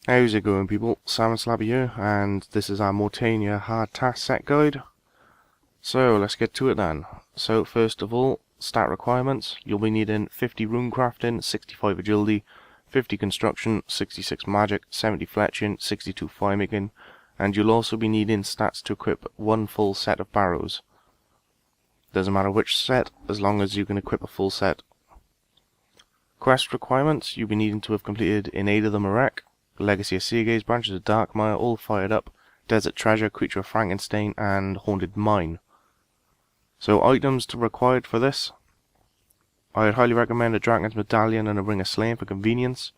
How's it going, people? Salmon Slabby here, and this is our Morytania hard task set guide. So let's get to it then. So first of all, stat requirements. You'll be needing 50 rune crafting, 65 agility, 50 construction, 66 magic, 70 fletching, 62 fire making, and you'll also be needing stats to equip one full set of barrows. Doesn't matter which set, as long as you can equip a full set. Quest requirements. You'll be needing to have completed Innate of the Marek, Legacy of Seagaze, Branches of Darkmire, all fired up, Desert Treasure, Creature of Frankenstein, and Haunted Mine. So items to required for this. I'd highly recommend a Dragon's Medallion and a Ring of Slaying for convenience.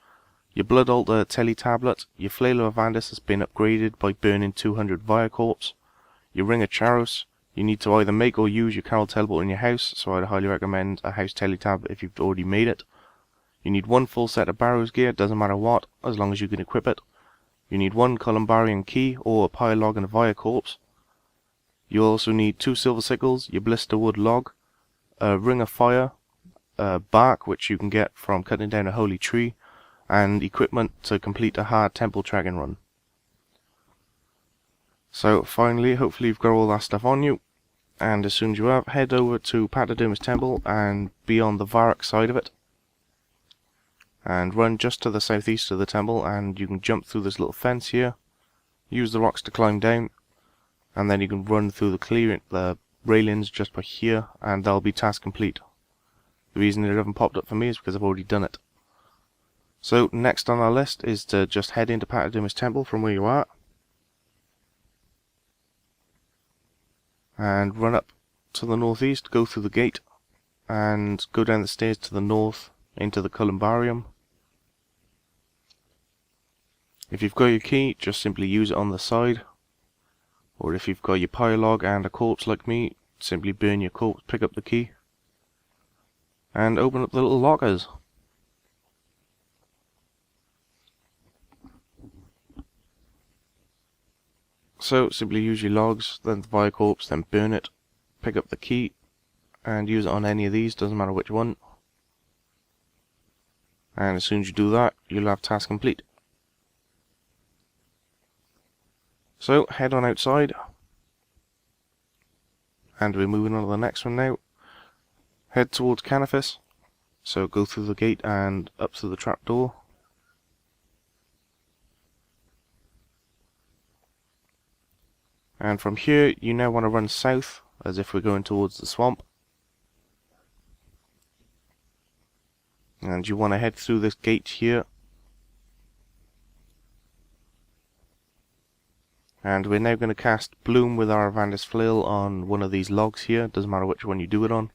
Your Blood Altar Tele Tablet, your Flail of Avandis has been upgraded by burning 200 Viacorps. Your Ring of Charos, you need to either make or use your Carol Teleport in your house, so I'd highly recommend a House Tele Tablet if you've already made it. You need one full set of Barrows gear, doesn't matter what, as long as you can equip it. You need one Columbarium key or a Pyre log and a Viacorps. You also need 2 Silver Sickles, your Blisterwood log, a Ring of Fire, bark which you can get from cutting down a holy tree, and equipment to complete a hard temple dragon run. So finally, hopefully you've got all that stuff on you, and as soon as you have, head over to Patadermis Temple and be on the Varrock side of it. And run just to the southeast of the temple, and you can jump through this little fence here, use the rocks to climb down, and then you can run through the railings just by here, and that'll be task complete. The reason it hasn't popped up for me is because I've already done it. So next on our list is to just head into Patadermis Temple from where you are, and run up to the northeast, go through the gate, and go down the stairs to the north into the Columbarium. If you've got your key, just simply use it on the side, or if you've got your Pyre log and a corpse like me, simply burn your corpse, pick up the key, and open up the little lockers. So simply use your logs, then the Viacorps, then burn it, pick up the key, and use it on any of these, doesn't matter which one. And as soon as you do that, you'll have task complete. So head on outside, and we're moving on to the next one now. Head towards Canifis, so go through the gate and up through the trapdoor. And from here, you now want to run south, as if we're going towards the swamp. And you want to head through this gate here. And we're now going to cast Bloom with our Avandis Flail on one of these logs here, doesn't matter which one you do it on.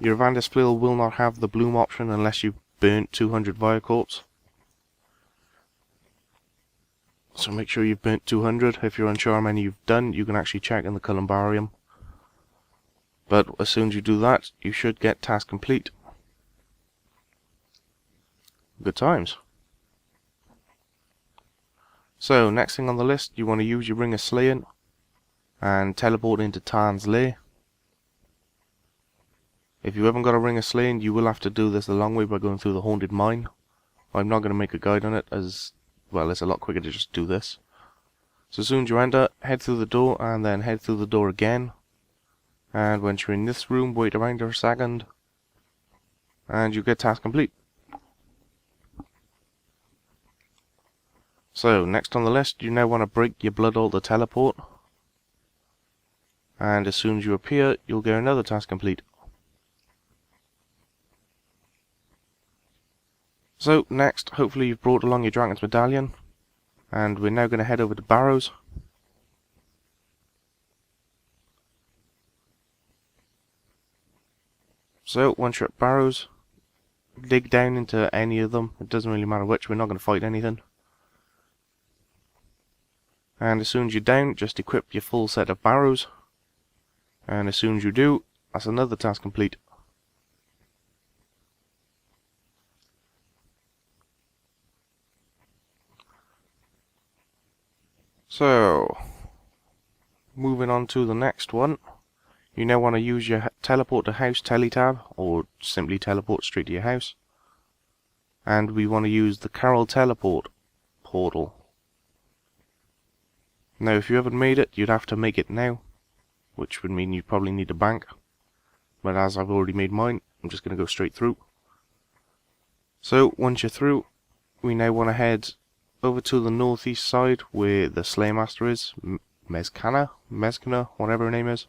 Your Avandis Flail will not have the Bloom option unless you've burnt 200 Viacorps. So make sure you've burnt 200. If you're unsure how many you've done, you can actually check in the Columbarium. But as soon as you do that, you should get task complete. Good times. So next thing on the list, you want to use your Ring of Slaying and teleport into Tarn's Lair. If you haven't got a Ring of Slaying, you will have to do this the long way by going through the Haunted Mine. I'm not going to make a guide on it, as well, it's a lot quicker to just do this. So as soon as you enter, head through the door and then head through the door again. And once you're in this room, wait around for a second, and you get task complete. So next on the list, you now want to break your Blood Altar teleport, and as soon as you appear, you'll get another task complete. So next, hopefully you've brought along your Dragon's Medallion, and we're now going to head over to Barrows. So once you're at Barrows, dig down into any of them, it doesn't really matter which, we're not going to fight anything. And as soon as you're down, just equip your full set of Barrows, and as soon as you do, that's another task complete. So, moving on to the next one, you now want to use your teleport to house teletab, or simply teleport straight to your house. and we want to use the Carol Teleport portal. Now if you haven't made it, you'd have to make it now, which would mean you probably need a bank, but as I've already made mine, I'm just going to go straight through. So once you're through, we now want to head over to the northeast side where the Slaymaster is, Mezcana, whatever her name is,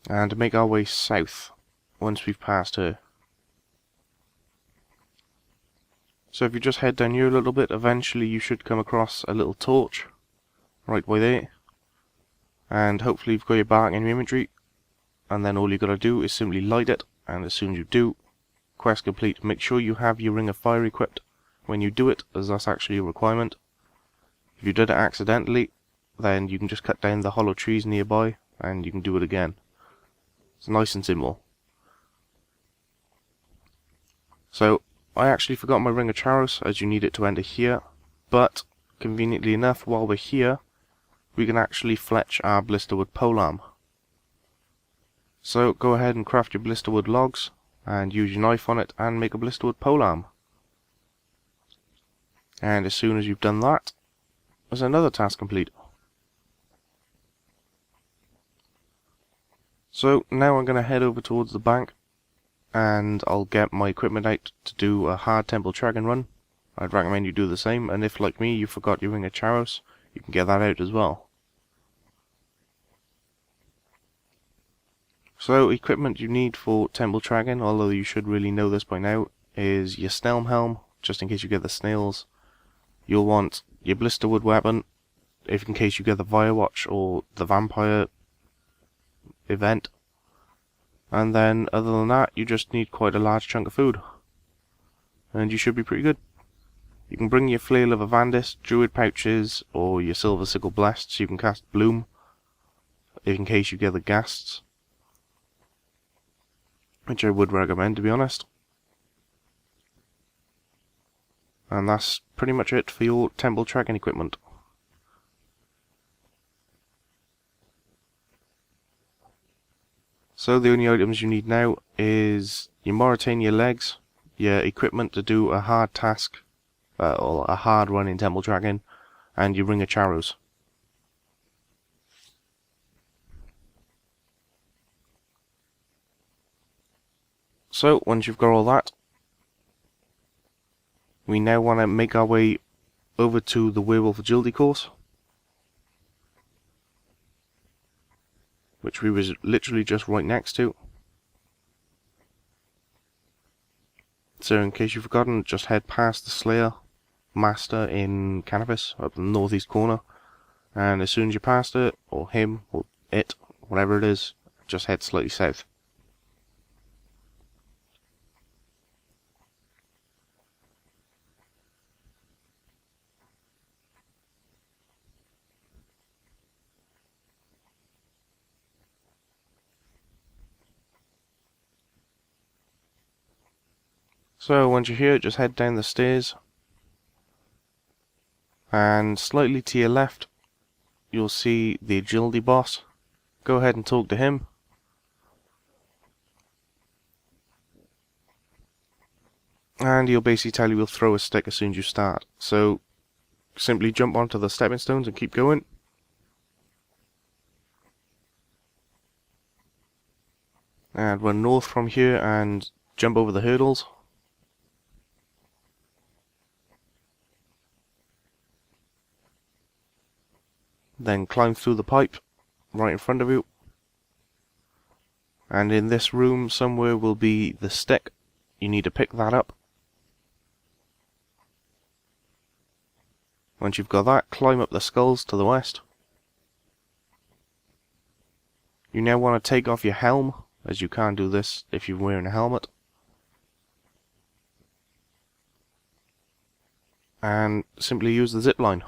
and make our way south once we've passed her. So if you just head down here a little bit, eventually you should come across a little torch right by there, and hopefully you've got your bark in your inventory, and then all you got to do is simply light it, and as soon as you do, quest complete. Make sure you have your Ring of Fire equipped when you do it, as that's actually a requirement. If you did it accidentally, then you can just cut down the hollow trees nearby and you can do it again. It's nice and simple. So I actually forgot my Ring of Charos, as you need it to enter here, but conveniently enough, while we're here, we can actually fletch our blisterwood polearm. So go ahead and craft your blisterwood logs and use your knife on it and make a blisterwood polearm. And as soon as you've done that, there's another task complete. So now I'm going to head over towards the bank, and I'll get my equipment out to do a hard temple dragon run. I'd recommend you do the same, and if like me you forgot your Ring of Charos, you can get that out as well. So equipment you need for temple dragon, although you should really know this by now, is your Snelm helm, just in case you get the snails. You'll want your blisterwood weapon, if in case you get the Firewatch or the vampire event. And then other than that, you just need quite a large chunk of food, and you should be pretty good. You can bring your Flail of Avandis, Druid pouches, or your Silver Sickle Blessed, so you can cast Bloom, if in case you get the ghasts, which I would recommend, to be honest. And that's pretty much it for your temple dragon equipment. So the only items you need now is your Morytania legs, your equipment to do a hard task, or a hard run in Temple Dragon, and your Ring of Charos. So once you've got all that, we now want to make our way over to the Werewolf Agility course, which we was literally just right next to. So in case you've forgotten, just head past the Slayer Master in Cannabis, up in the northeast corner, and as soon as you pass it, or him, or it, whatever it is, just head slightly south. So once you're here, just head down the stairs, and slightly to your left you'll see the agility boss. Go ahead and talk to him, and he'll basically tell you he'll throw a stick as soon as you start. So simply jump onto the stepping stones and keep going. And run north from here and jump over the hurdles. Then climb through the pipe right in front of you, and in this room somewhere will be the stick. You need to pick that up. Once you've got that, climb up the skulls to the west. You now want to take off your helm, as you can't do this if you're wearing a helmet, and simply use the zip line.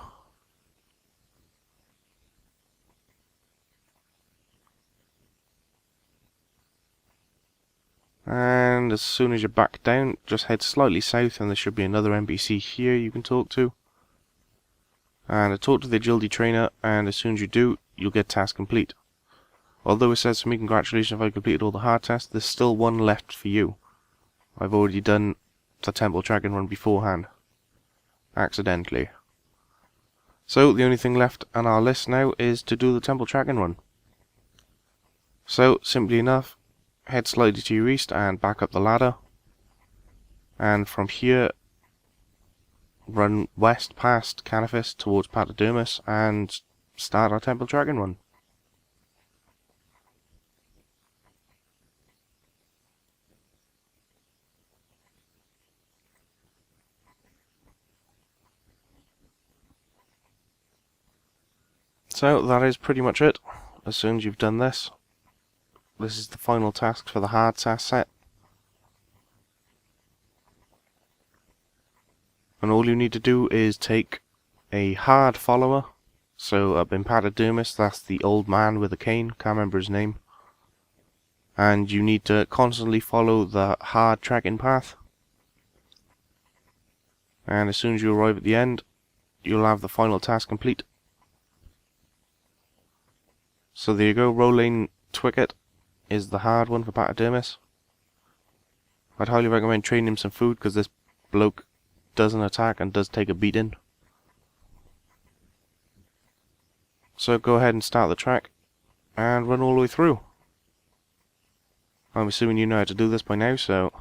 And as soon as you're back down, just head slightly south and there should be another NPC here you can talk to. And I talk to the agility trainer, and as soon as you do, you'll get task complete. Although it says to me, congratulations if I completed all the hard tests, there's still one left for you. I've already done the temple dragon run beforehand, accidentally. So the only thing left on our list now is to do the temple dragon run. So simply enough, head slightly to your east and back up the ladder, and from here run west past Canifis towards Patadermis and start our temple dragon run. So that is pretty much it. As soon as you've done this, this is the final task for the hard task set. And all you need to do is take a hard follower. So up in Patadermis, that's the old man with a cane, can't remember his name. And you need to constantly follow the hard trekking path. And as soon as you arrive at the end, you'll have the final task complete. So there you go, Rolling Twicket is the hard one for Patadermis. I'd highly recommend trading him some food because this bloke doesn't attack and does take a beating. So go ahead and start the track and run all the way through. I'm assuming you know how to do this by now, so...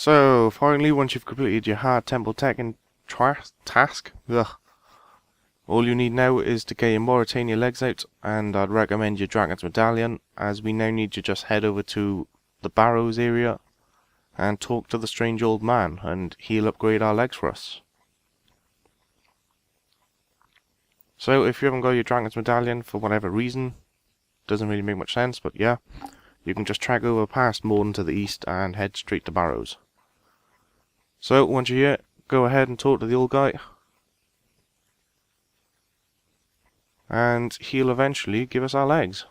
So, finally, once you've completed your hard temple task, all you need now is to get your Morytania legs out, and I'd recommend your Dragon's Medallion, as we now need to just head over to the Barrows area and talk to the strange old man, and he'll upgrade our legs for us. So, if you haven't got your Dragon's Medallion for whatever reason, doesn't really make much sense, but yeah, you can just track over past Morden to the east and head straight to Barrows. So, once you're here, go ahead and talk to the old guy. And he'll eventually give us our legs.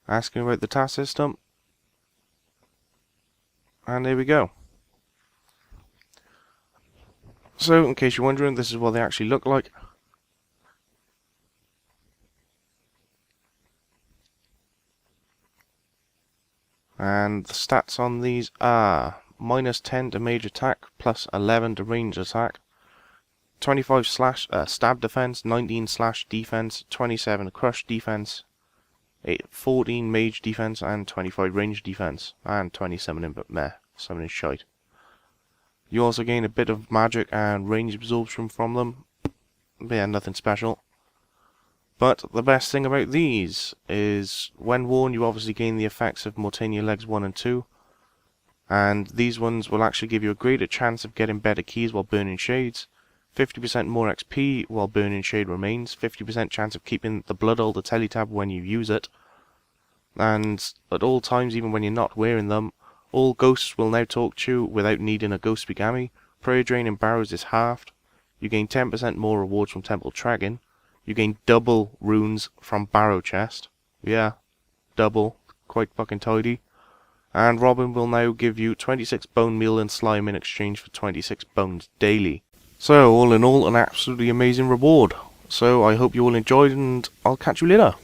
asking about the task system, and there we go. So, in case you're wondering, this is what they actually look like. And the stats on these are -10 to mage attack, +11 to range attack, 25 slash stab defense, 19 slash defense, 27 crush defense, 14 mage defense, and 25 range defense, and 20 summoning, but meh, summoning shite. You also gain a bit of magic and range absorption from them. But yeah, nothing special. But the best thing about these is, when worn, you obviously gain the effects of Morytania legs 1 and 2. And these ones will actually give you a greater chance of getting better keys while burning shades, 50% more XP while burning shade remains, 50% chance of keeping the blood altar teletab when you use it. And at all times, even when you're not wearing them, all ghosts will now talk to you without needing a ghost spigami. Prayer drain in Barrows is halved. You gain 10% more rewards from Temple Tragging. You gain double runes from Barrow chest. Yeah, double. Quite fucking tidy. And Robin will now give you 26 bone meal and slime in exchange for 26 bones daily. So, all in all, an absolutely amazing reward. So, I hope you all enjoyed, and I'll catch you later.